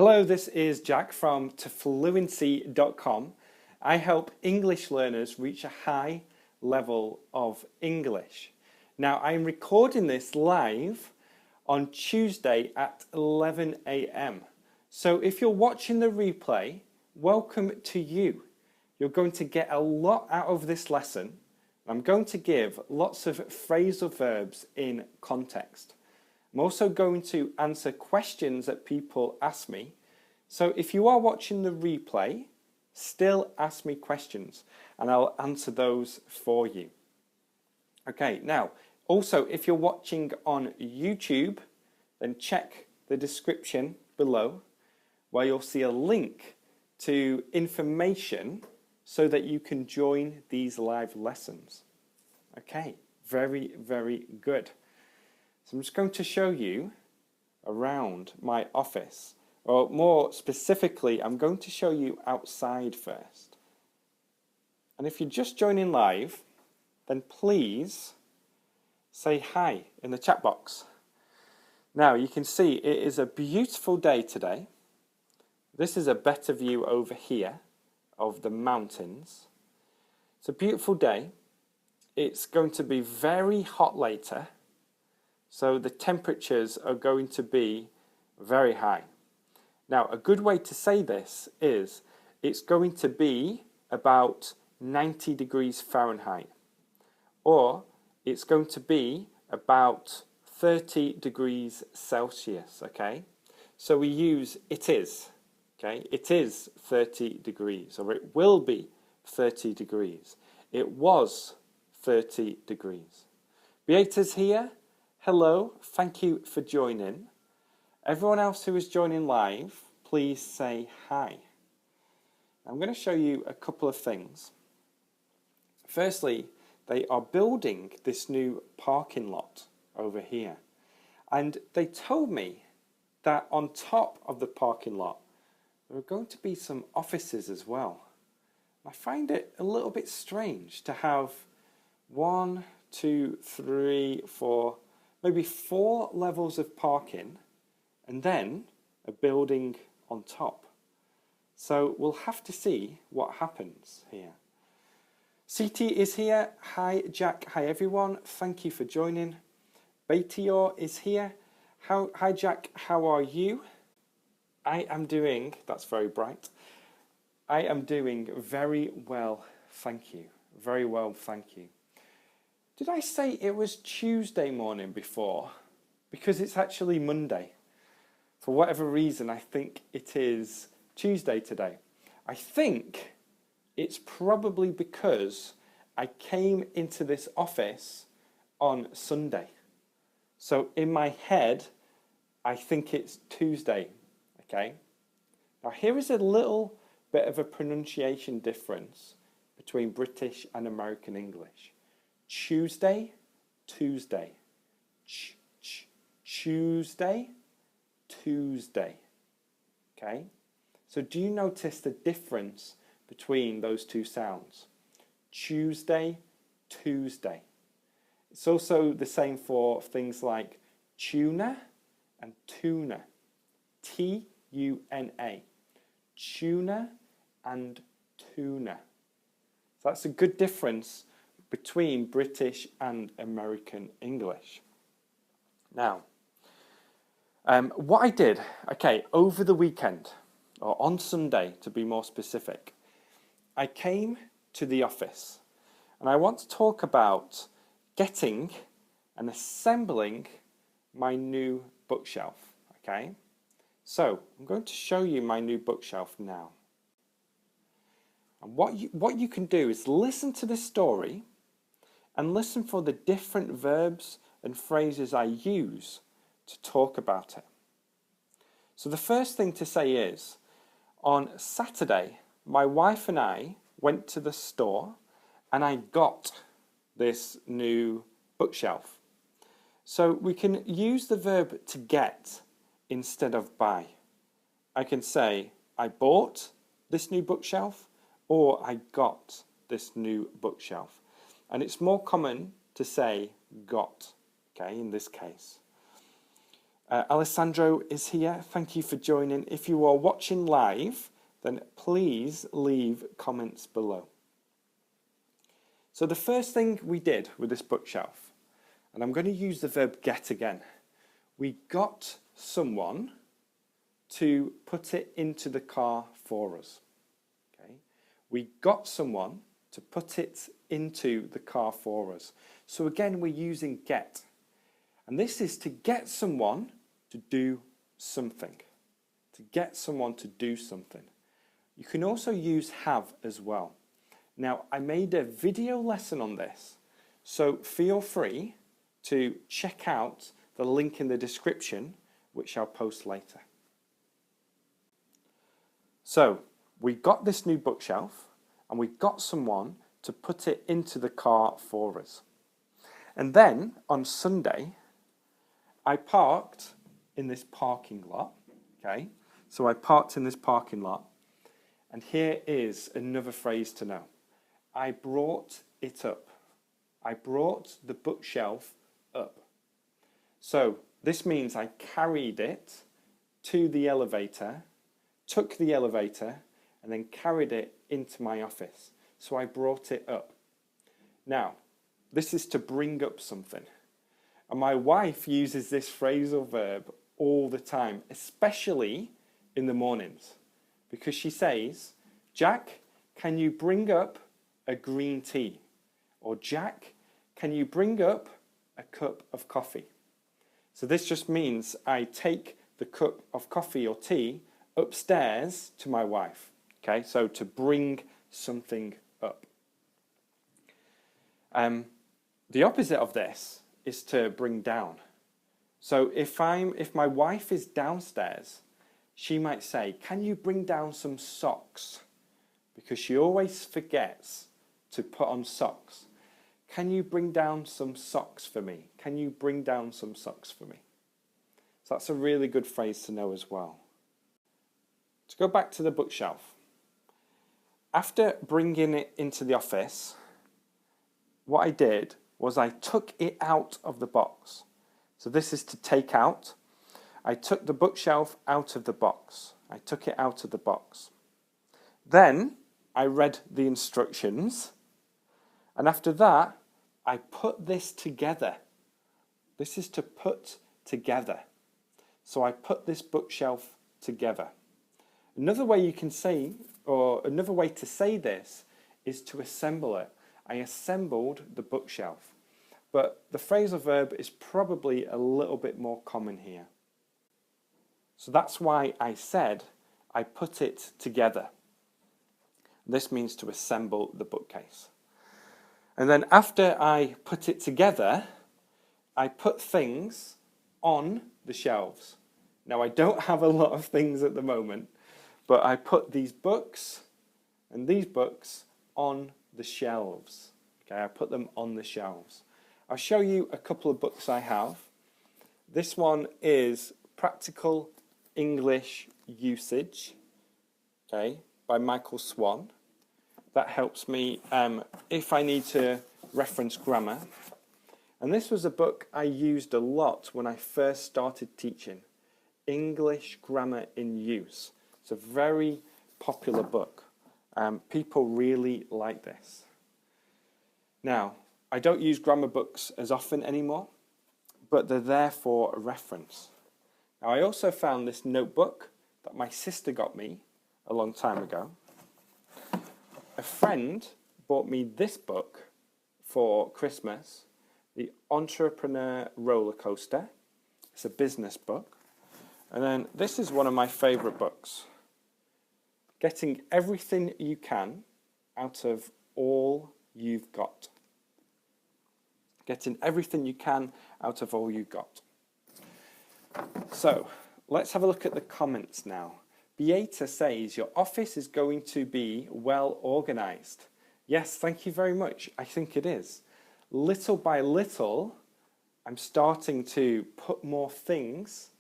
Hello, this is Jack from tofluency.com. I help English learners reach a high level of English. Now, I'm recording this live on Tuesday at 11 a.m. So if you're watching the replay, welcome to you. You're going to get a lot out of this lesson. I'm going to give lots of phrasal verbs in context. I'm also going to answer questions that people ask me. So if you are watching the replay, still ask me questions and I'll answer those for you. Okay, now, also if you're watching on YouTube, then check the description below where you'll see a link to information so that you can join these live lessons. Okay, very, very good. So I'm just going to show you around my office, or more specifically, I'm going to show you outside first. And if you're just joining live, then please say hi in the chat box. Now you can see it is a beautiful day today. This is a better view over here of the mountains. It's a beautiful day. It's going to be very hot later. So the temperatures are going to be very high. Now, a good way to say this is it's going to be about 90 degrees Fahrenheit, or it's going to be about 30 degrees Celsius, okay? So we use it is, okay? It is 30 degrees, or it will be 30 degrees. It was 30 degrees. Beata's here. Hello, thank you for joining. Everyone else who is joining live, please say hi. I'm going to show you a couple of things. Firstly, they are building this new parking lot over here. And they told me that on top of the parking lot, there are going to be some offices as well. I find it a little bit strange to have 1, 2, 3, 4, maybe 4 levels of parking and then a building on top. So we'll have to see what happens here. CT is here. Hi Jack, hi everyone. Thank you for joining. Betior is here. Hi Jack, how are you? I am doing, that's very bright. I am doing very well, thank you. Very well, thank you. Did I say it was Tuesday morning before? Because it's actually Monday. For whatever reason, I think it is Tuesday today. I think it's probably because I came into this office on Sunday. So in my head, I think it's Tuesday, okay? Now here is a little bit of a pronunciation difference between British and American English. Tuesday, Tuesday. Tuesday, Tuesday. Okay? So do you notice the difference between those two sounds? Tuesday, Tuesday. It's also the same for things like tuna and tuna. T-U-N-A. Tuna and tuna. So that's a good difference between British and American English. Now, what I did, okay, over the weekend, or on Sunday to be more specific, I came to the office and I want to talk about getting and assembling my new bookshelf, okay? So, I'm going to show you my new bookshelf now. And what you can do is listen to this story and listen for the different verbs and phrases I use to talk about it. So the first thing to say is, on Saturday, my wife and I went to the store and I got this new bookshelf. So we can use the verb to get instead of buy. I can say, I bought this new bookshelf, or I got this new bookshelf. And it's more common to say got, okay, in this case. Alessandro is here. Thank you for joining. If you are watching live, then please leave comments below. So the first thing we did with this bookshelf, and I'm going to use the verb get again. We got someone to put it into the car for us. Okay? We got someone to put it into the car for us. So again, we're using get. And this is to get someone to do something. To get someone to do something. You can also use have as well. Now, I made a video lesson on this, so feel free to check out the link in the description, which I'll post later. So, we got this new bookshelf, and we got someone to put it into the car for us. And then, on Sunday, I parked in this parking lot, okay? So I parked in this parking lot, and here is another phrase to know. I brought it up. I brought the bookshelf up. So this means I carried it to the elevator, took the elevator, and then carried it into my office. So I brought it up. Now, this is to bring up something. And my wife uses this phrasal verb all the time, especially in the mornings, because she says, Jack, can you bring up a green tea? Or Jack, can you bring up a cup of coffee? So this just means I take the cup of coffee or tea upstairs to my wife. Okay, so to bring something up. The opposite of this is to bring down. So if my wife is downstairs, she might say, can you bring down some socks? Because she always forgets to put on socks. Can you bring down some socks for me? Can you bring down some socks for me? So that's a really good phrase to know as well. To go back to the bookshelf. After bringing it into the office, what I did was I took it out of the box. So this is to take out. I took the bookshelf out of the box. I took it out of the box. Then I read the instructions. And after that, I put this together. This is to put together. So I put this bookshelf together. Another way you can say, or another way to say this, is to assemble it. I assembled the bookshelf. But the phrasal verb is probably a little bit more common here. So that's why I said I put it together. This means to assemble the bookcase. And then after I put it together, I put things on the shelves. Now I don't have a lot of things at the moment, but I put these books and these books on the shelves. Okay, I put them on the shelves. I'll show you a couple of books I have. This one is Practical English Usage, okay, by Michael Swan. That helps me if I need to reference grammar. And this was a book I used a lot when I first started teaching. English Grammar in Use. It's a very popular book. People really like this. Now, I don't use grammar books as often anymore, but they're there for a reference. Now, I also found this notebook that my sister got me a long time ago. A friend bought me this book for Christmas, The Entrepreneur Roller Coaster. It's a business book. And then this is one of my favourite books, Getting Everything You Can Out of All You've Got. Getting everything you can out of all you got. So, let's have a look at the comments now. Beata says, your office is going to be well organised. Yes, thank you very much. I think it is. Little by little, I'm starting to put more things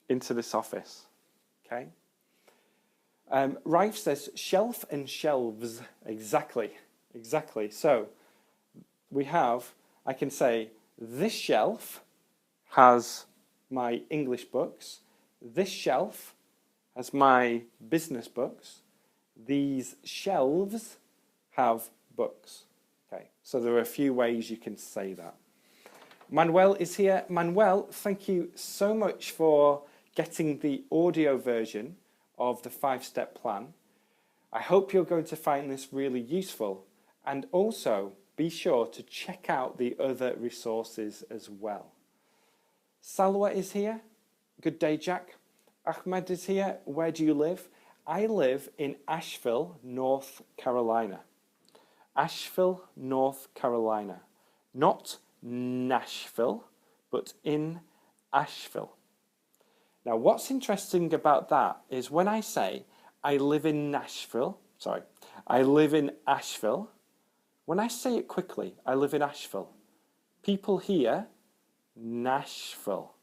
into this office. Okay? Rife says, shelf and shelves. Exactly. So, we have, I can say, this shelf has my English books. This shelf has my business books. These shelves have books. Okay, so there are a few ways you can say that. Manuel is here. Manuel, thank you so much for getting the audio version of the 5-step plan. I hope you're going to find this really useful, and also be sure to check out the other resources as well. Salwa is here. Good day, Jack. Ahmed is here. Where do you live? I live in Asheville, North Carolina. Asheville, North Carolina. Not Nashville, but in Asheville. Now, what's interesting about that is when I say I live in Asheville, when I say it quickly, I live in Asheville, people hear Nashville,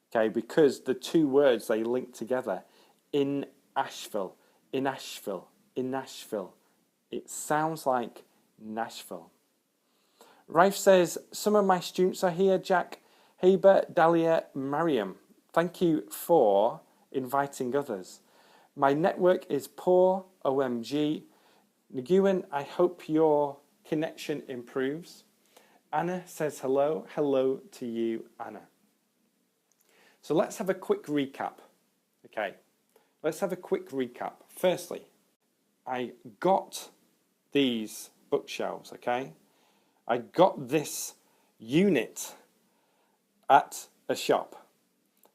okay, because the two words, they link together. In Asheville, in Asheville, in Nashville. It sounds like Nashville. Raif says, some of my students are here, Jack, Haber, Dahlia, Mariam. Thank you for inviting others. My network is poor, OMG. Nguyen, I hope your connection improves. Anna says hello. Hello to you, Anna. So let's have a quick recap. Okay, let's have a quick recap. Firstly, I got these bookshelves, okay? I got this unit at a shop.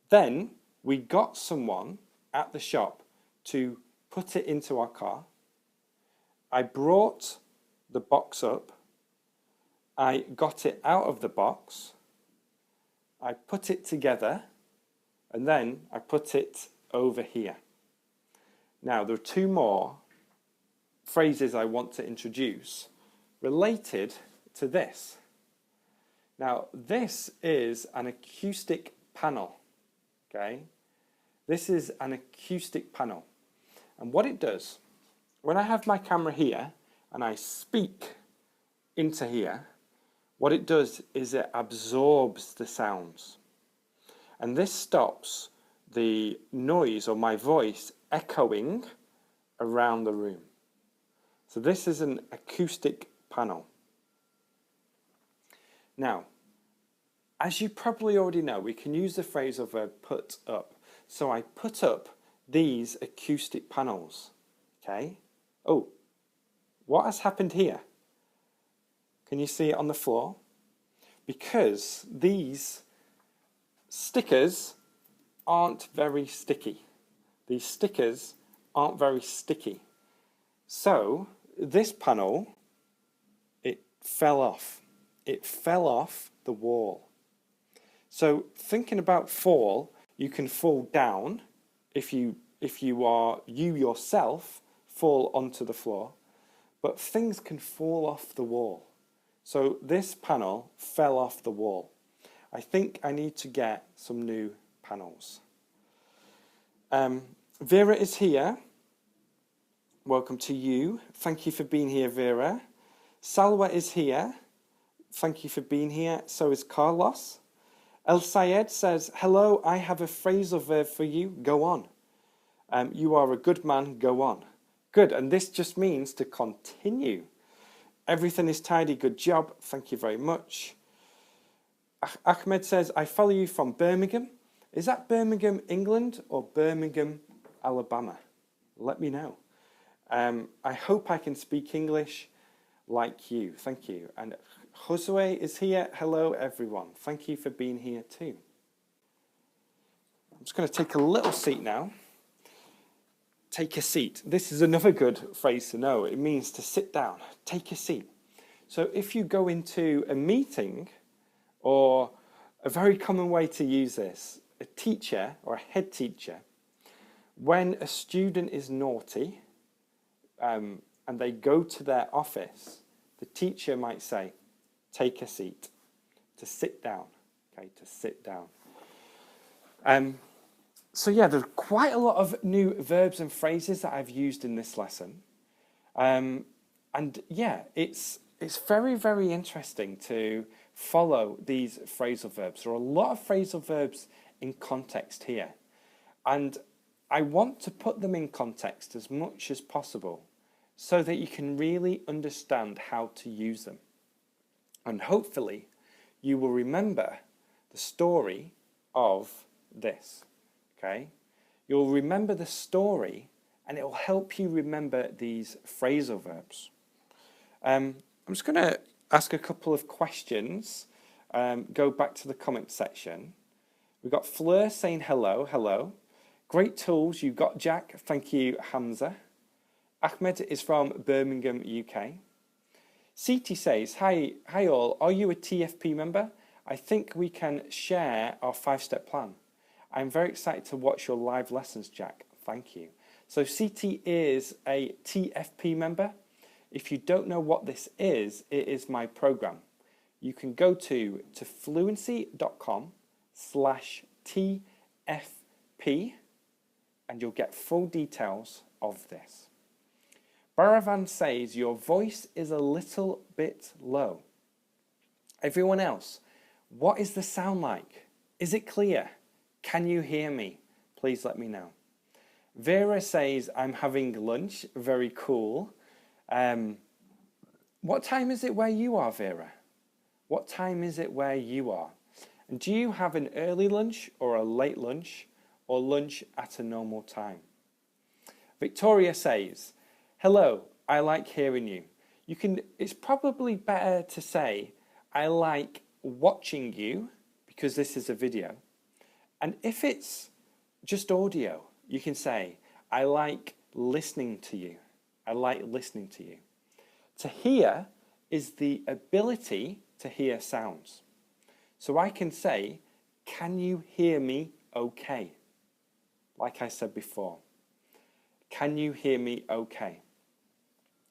Then we got someone at the shop to put it into our car. I brought the box up. I got it out of the box. I put it together, and then I put it over here. Now, there are two more phrases I want to introduce related to this. Now, this is an acoustic panel, okay? This is an acoustic panel. And what it does, when I have my camera here and I speak into here, what it does is it absorbs the sounds. And this stops the noise or my voice echoing around the room. So this is an acoustic panel. Now, as you probably already know, we can use the phrasal verb put up. So I put up these acoustic panels, okay? Oh, what has happened here? Can you see it on the floor? Because these stickers aren't very sticky. These stickers aren't very sticky. So this panel, it fell off. It fell off the wall. So thinking about fall, you can fall down if you yourself fall onto the floor, but things can fall off the wall. So this panel fell off the wall. I think I need to get some new panels. Vera is here. Welcome to you. Thank you for being here, Vera. Salwa is here. Thank you for being here. So is Carlos. El Sayed says, hello, I have a phrasal verb for you. Go on. You are a good man. Go on. Good. And this just means to continue. Everything is tidy. Good job. Thank you very much. Ahmed says, I follow you from Birmingham. Is that Birmingham, England, or Birmingham, Alabama? Let me know. I hope I can speak English like you. Thank you. And Josue is here. Hello, everyone. Thank you for being here too. I'm just going to take a little seat now. Take a seat. This is another good phrase to know. It means to sit down. Take a seat. So if you go into a meeting, or a very common way to use this, a teacher or a head teacher, when a student is naughty and they go to their office, the teacher might say, take a seat, to sit down, okay, to sit down. So yeah, there's quite a lot of new verbs and phrases that I've used in this lesson. And yeah, it's very, very interesting to follow these phrasal verbs. There are a lot of phrasal verbs in context here. And I want to put them in context as much as possible so that you can really understand how to use them. And hopefully you will remember the story of this, okay? You'll remember the story and it will help you remember these phrasal verbs. I'm just going to ask a couple of questions. Go back to the comment section. We've got Fleur saying hello, hello. Great tools you've got, Jack. Thank you, Hamza. Ahmed is from Birmingham, UK. CT says, hi all, are you a TFP member? I think we can share our 5-step plan. I'm very excited to watch your live lessons, Jack. Thank you. So CT is a TFP member. If you don't know what this is, it is my program. You can go to fluency.com/TFP and you'll get full details of this. Baravan says, your voice is a little bit low. Everyone else, what is the sound like? Is it clear? Can you hear me? Please let me know. Vera says, I'm having lunch. Very cool. What time is it where you are, Vera? What time is it where you are? And do you have an early lunch or a late lunch or lunch at a normal time? Victoria says, hello, I like hearing you. It's probably better to say, I like watching you because this is a video. And if it's just audio, you can say, I like listening to you. I like listening to you. To hear is the ability to hear sounds. So I can say, can you hear me okay? Like I said before. Can you hear me okay?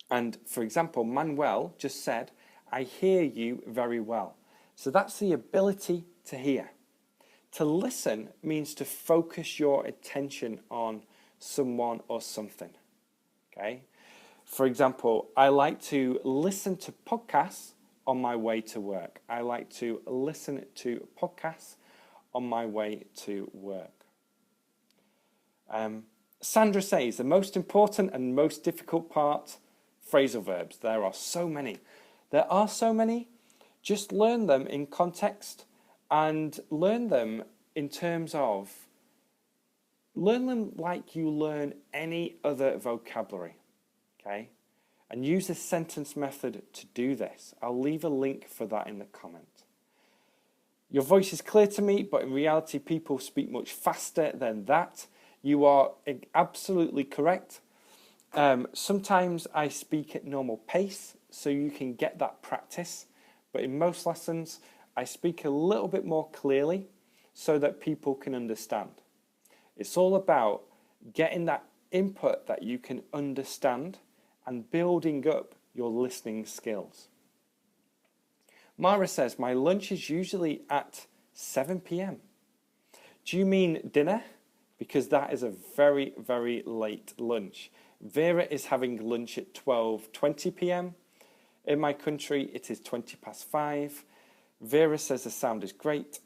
And for example, Manuel just said, I hear you very well. So that's the ability to hear. To listen means to focus your attention on someone or something. Okay? For example, I like to listen to podcasts on my way to work. I like to listen to podcasts on my way to work. Sandra says, the most important and most difficult part, phrasal verbs. There are so many. There are so many. Just learn them in context and learn them in terms of, learn them like you learn any other vocabulary, okay? And use the sentence method to do this. I'll leave a link for that in the comment. Your voice is clear to me, but in reality, people speak much faster than that. You are absolutely correct. Sometimes I speak at normal pace, so you can get that practice. But in most lessons, I speak a little bit more clearly so that people can understand. It's all about getting that input that you can understand and building up your listening skills. Mara says, my lunch is usually at 7 p.m. Do you mean dinner? Because that is a very, very late lunch. Vera is having lunch at 12:20 p.m. In my country, it is 5:20. Vera says the sound is great.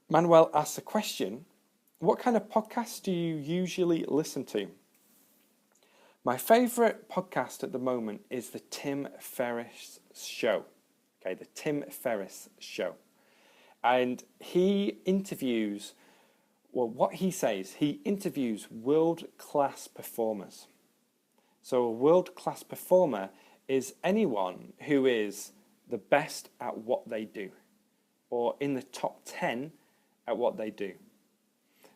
Manuel asks a question. What kind of podcasts do you usually listen to? My favourite podcast at the moment is the Tim Ferriss Show. Okay, the Tim Ferriss Show. And he interviews, well, what he says, he interviews world-class performers. So a world-class performer is anyone who is the best at what they do, or in the top 10 at what they do.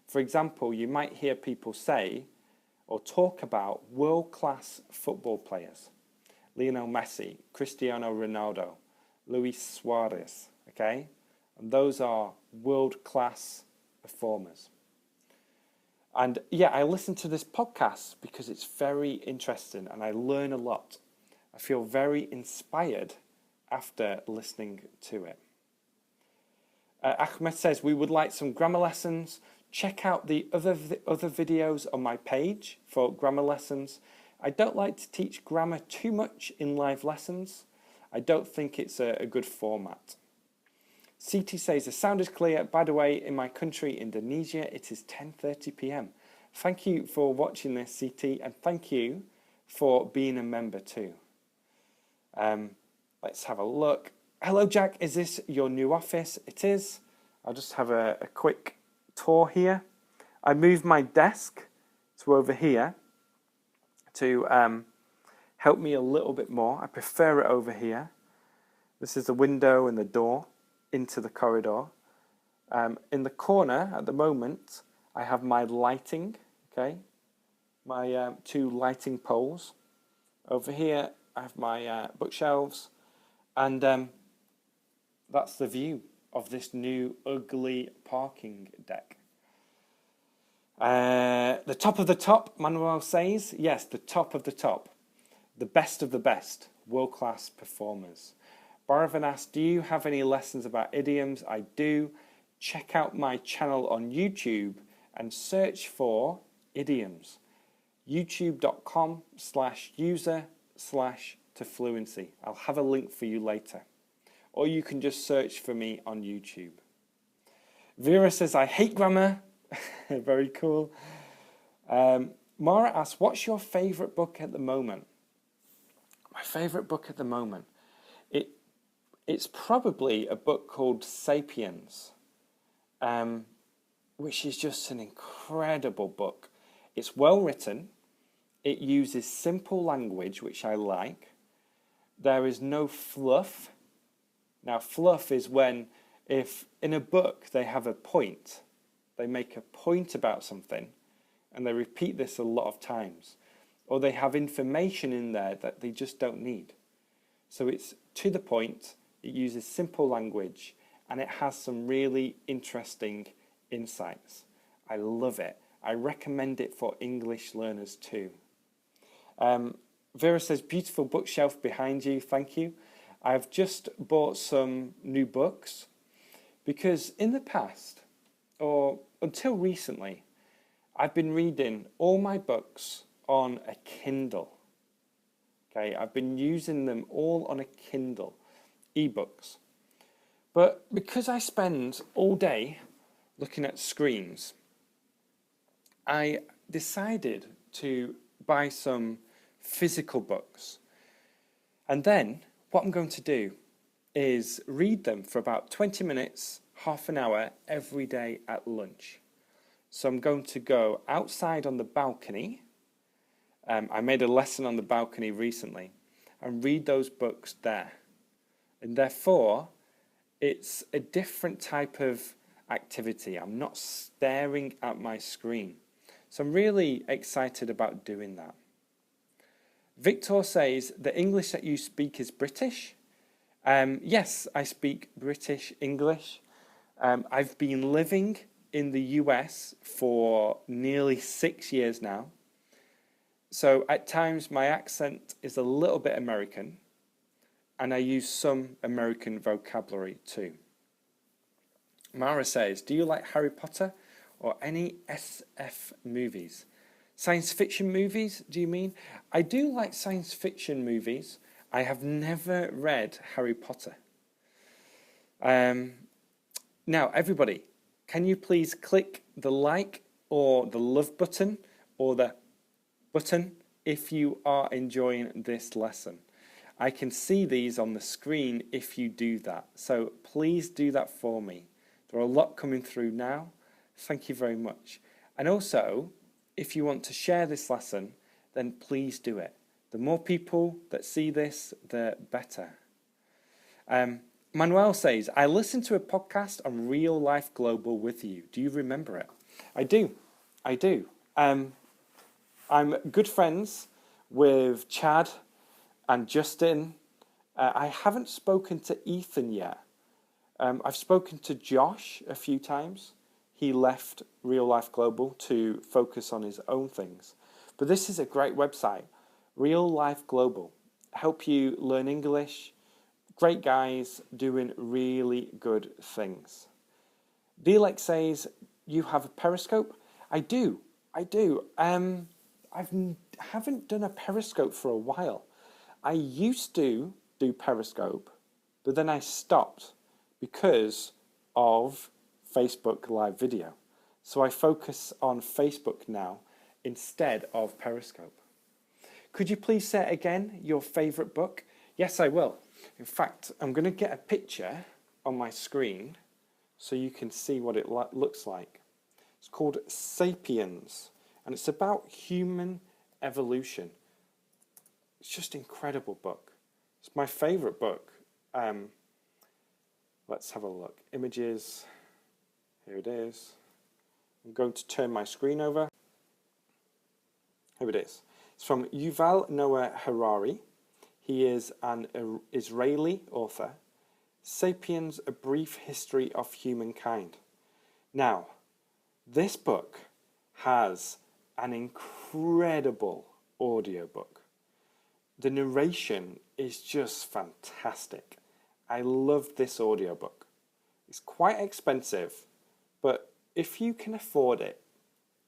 For example, you might hear people say or talk about world-class football players. Lionel Messi, Cristiano Ronaldo, Luis Suarez, okay? And those are world-class performers. And yeah, I listen to this podcast because it's very interesting and I learn a lot. I feel very inspired after listening to it. Ahmed says, we would like some grammar lessons. Check out the other videos on my page for grammar lessons. I don't like to teach grammar too much in live lessons. I don't think it's a good format. CT says, the sound is clear. By the way, in my country, Indonesia, it is 10:30 p.m. Thank you for watching this, CT, and thank you for being a member too. Let's have a look. Hello, Jack. Is this your new office? It is. I'll just have a quick tour here. I moved my desk to over here to help me a little bit more. I prefer it over here. This is the window and the door into the corridor. In the corner at the moment, I have my lighting, okay? My 2 lighting poles. Over here, I have my bookshelves. And that's the view of this new ugly parking deck. The top of the top, Manuel says. Yes, the top of the top. The best of the best. World-class performers. Baravan asks, do you have any lessons about idioms? I do. Check out my channel on YouTube and search for idioms. youtube.com/user/tofluency. I'll have a link for you later. Or you can just search for me on YouTube. Vera says, I hate grammar. Very cool. Mara asks, what's your favourite book at the moment? My favourite book at the moment? It's probably a book called Sapiens, which is just an incredible book. It's well written. It uses simple language, which I like. There is no fluff. Now, fluff is when, if in a book they have a point, they make a point about something, and they repeat this a lot of times, or they have information in there that they just don't need. So it's to the point, it uses simple language, and it has some really interesting insights. I love it. I recommend it for English learners too. Vera says, beautiful bookshelf behind you, thank you. I've just bought some new books because in the past, or until recently, I've been reading all my books on a Kindle. Okay, I've been using them all on a Kindle, ebooks. But because I spend all day looking at screens, I decided to buy some physical books. And then what I'm going to do is read them for about 20 minutes, half an hour every day at lunch. So I'm going to go outside on the balcony. I made a lesson on the balcony recently and read those books there. And therefore, it's a different type of activity. I'm not staring at my screen. So I'm really excited about doing that. Victor says, the English that you speak is British? Yes, I speak British English. I've been living in the US for nearly 6 years now. So at times my accent is a little bit American, and I use some American vocabulary too. Mara says, do you like Harry Potter or any SF movies? Science fiction movies, do you mean? I do like science fiction movies. I have never read Harry Potter. Now, everybody, can you please click the like or the love button or the button if you are enjoying this lesson? I can see these on the screen if you do that. So please do that for me. There are a lot coming through now. Thank you very much. And also, if you want to share this lesson, then please do it. The more people that see this, the better. Manuel says, I listened to a podcast on Real Life Global with you. Do you remember it? I do. I'm good friends with Chad and Justin. I haven't spoken to Ethan yet. I've spoken to Josh a few times. He left Real Life Global to focus on his own things. But this is a great website, Real Life Global. Help you learn English. Great guys doing really good things. Delek says, you have a Periscope? I do. I haven't done a Periscope for a while. I used to do Periscope, but then I stopped because of Facebook live video. So I focus on Facebook now instead of Periscope. Could you please say again your favourite book? Yes, I will. In fact, I'm going to get a picture on my screen so you can see what it looks like. It's called Sapiens, and it's about human evolution. It's just an incredible book. It's my favourite book. Let's have a look. Images. Here it is. I'm going to turn my screen over. Here it is. It's from Yuval Noah Harari. He is an Israeli author. Sapiens, A Brief History of Humankind. Now, this book has an incredible audiobook. The narration is just fantastic. I love this audiobook. It's quite expensive, but if you can afford it,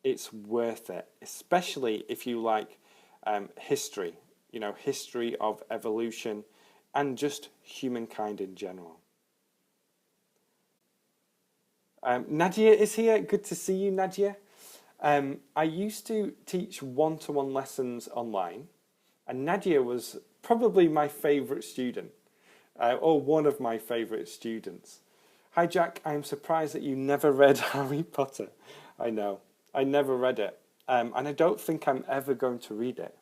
it's worth it, especially if you like history, history of evolution and just humankind in general. Nadia is here. Good to see you, Nadia. I used to teach one-to-one lessons online, and Nadia was probably my favourite student, or one of my favourite students. Hi Jack, I'm surprised that you never read Harry Potter. I know, I never read it, and I don't think I'm ever going to read it.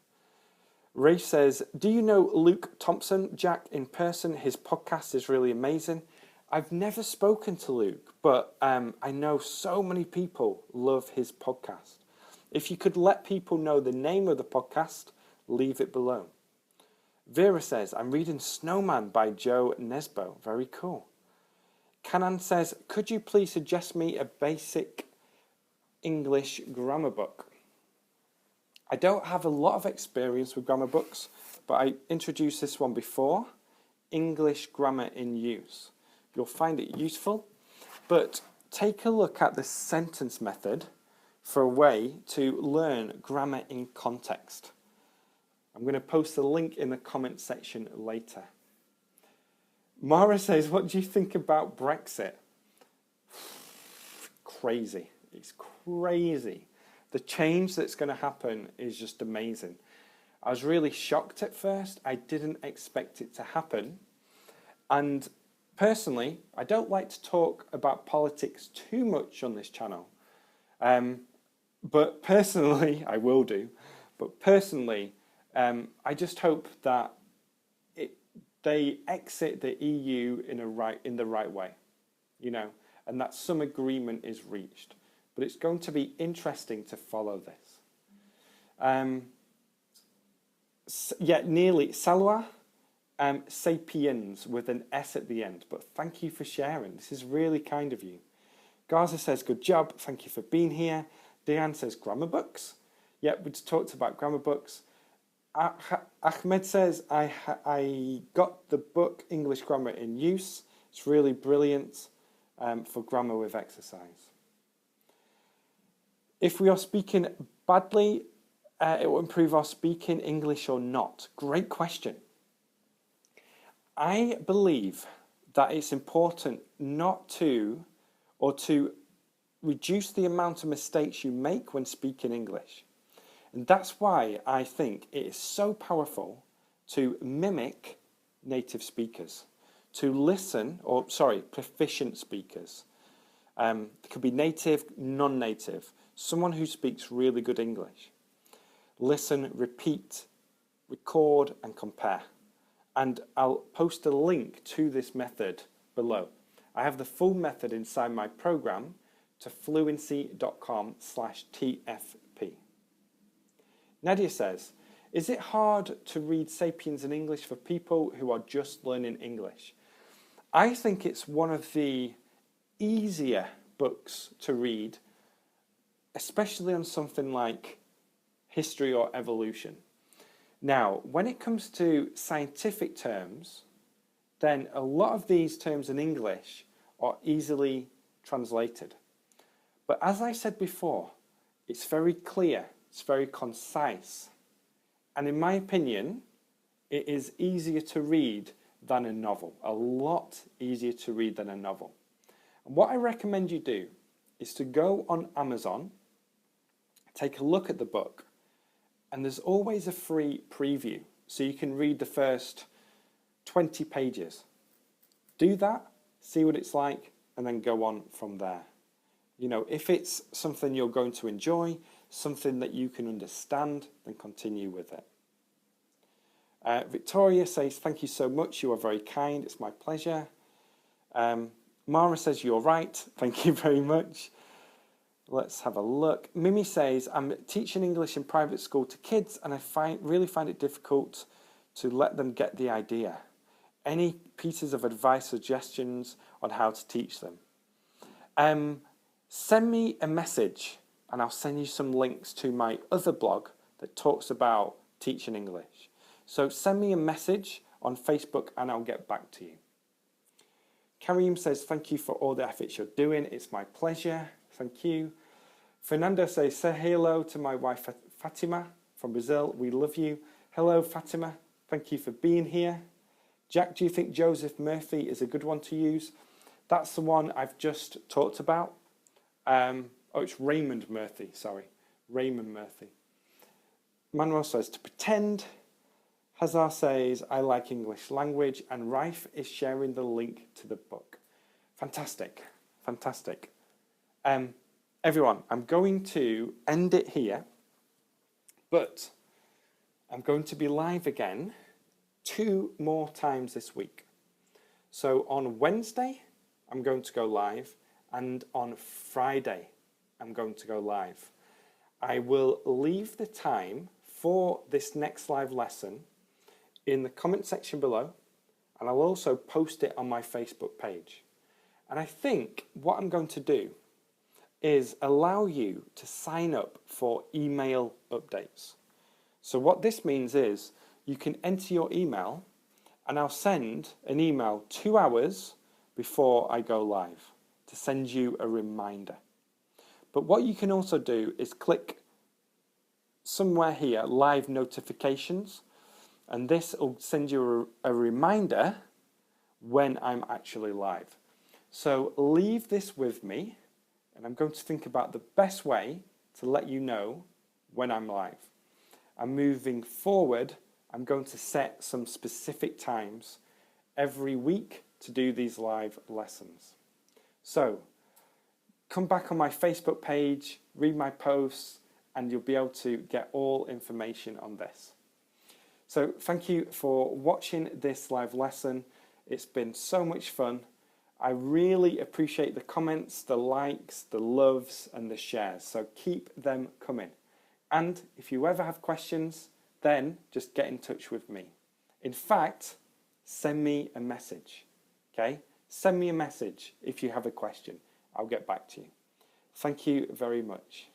Ray says, do you know Luke Thompson, Jack, in person? His podcast is really amazing. I've never spoken to Luke, but I know so many people love his podcast. If you could let people know the name of the podcast, leave it below. Vera says, I'm reading Snowman by Joe Nesbo. Very cool. Canan says, could you please suggest me a basic English grammar book? I don't have a lot of experience with grammar books, but I introduced this one before, English Grammar in Use. You'll find it useful, but take a look at the sentence method for a way to learn grammar in context. I'm going to post a link in the comment section later. Mara says, what do you think about Brexit? Crazy. It's crazy. The change that's going to happen is just amazing. I was really shocked at first. I didn't expect it to happen. And personally, I don't like to talk about politics too much on this channel. But personally, I will do. But personally, I just hope that they exit the EU in the right way, and that some agreement is reached. But it's going to be interesting to follow this. Nearly. Salwa, Sapiens with an S at the end. But thank you for sharing. This is really kind of you. Gaza says, good job. Thank you for being here. Diane says, grammar books. Yep, we just talked about grammar books. Ahmed says, I got the book English Grammar in Use. It's really brilliant for grammar with exercise. If we are speaking badly, it will improve our speaking English or not? Great question. I believe that it's important not to, or to reduce the amount of mistakes you make when speaking English. And that's why I think it is so powerful to mimic native speakers, to listen, proficient speakers. It could be native, non-native, someone who speaks really good English. Listen, repeat, record, and compare. And I'll post a link to this method below. I have the full method inside my program to fluency.com/TFP. Nadia says, is it hard to read Sapiens in English for people who are just learning English? I think it's one of the easier books to read, especially on something like history or evolution. Now, when it comes to scientific terms, then a lot of these terms in English are easily translated. But as I said before, it's very clear, it's very concise. And in my opinion, it is easier to read than a novel, a lot easier to read than a novel. And what I recommend you do is to go on Amazon, take a look at the book, and there's always a free preview, so you can read the first 20 pages. Do that, see what it's like, and then go on from there. You know, if it's something you're going to enjoy, something that you can understand, then continue with it. Victoria says, thank you so much. You are very kind. It's my pleasure. Mara says, you're right. Thank you very much. Let's have a look. Mimi says, I'm teaching English in private school to kids, and I really find it difficult to let them get the idea. Any pieces of advice, suggestions on how to teach them? Send me a message, and I'll send you some links to my other blog that talks about teaching English. So send me a message on Facebook, and I'll get back to you. Karim says, thank you for all the efforts you're doing. It's my pleasure. Thank you. Fernando says, say hello to my wife Fatima from Brazil. We love you. Hello, Fatima. Thank you for being here. Jack, do you think Joseph Murphy is a good one to use? That's the one I've just talked about. It's Raymond Murphy, sorry. Raymond Murphy. Manuel says, to pretend. Hazar says, I like English language. And Raif is sharing the link to the book. Fantastic. Fantastic. Everyone, I'm going to end it here, but I'm going to be live again 2 more times this week. So on Wednesday, I'm going to go live, and on Friday, I'm going to go live. I will leave the time for this next live lesson in the comment section below, and I'll also post it on my Facebook page. And I think what I'm going to do is allow you to sign up for email updates. So what this means is you can enter your email, and I'll send an email 2 hours before I go live to send you a reminder. But what you can also do is click somewhere here, live notifications, and this will send you a reminder when I'm actually live. So leave this with me, and I'm going to think about the best way to let you know when I'm live. And moving forward, I'm going to set some specific times every week to do these live lessons. So come back on my Facebook page, read my posts, and you'll be able to get all information on this. So thank you for watching this live lesson. It's been so much fun. I really appreciate the comments, the likes, the loves, and the shares. So keep them coming. And if you ever have questions, then just get in touch with me. In fact, send me a message. Okay? Send me a message if you have a question. I'll get back to you. Thank you very much.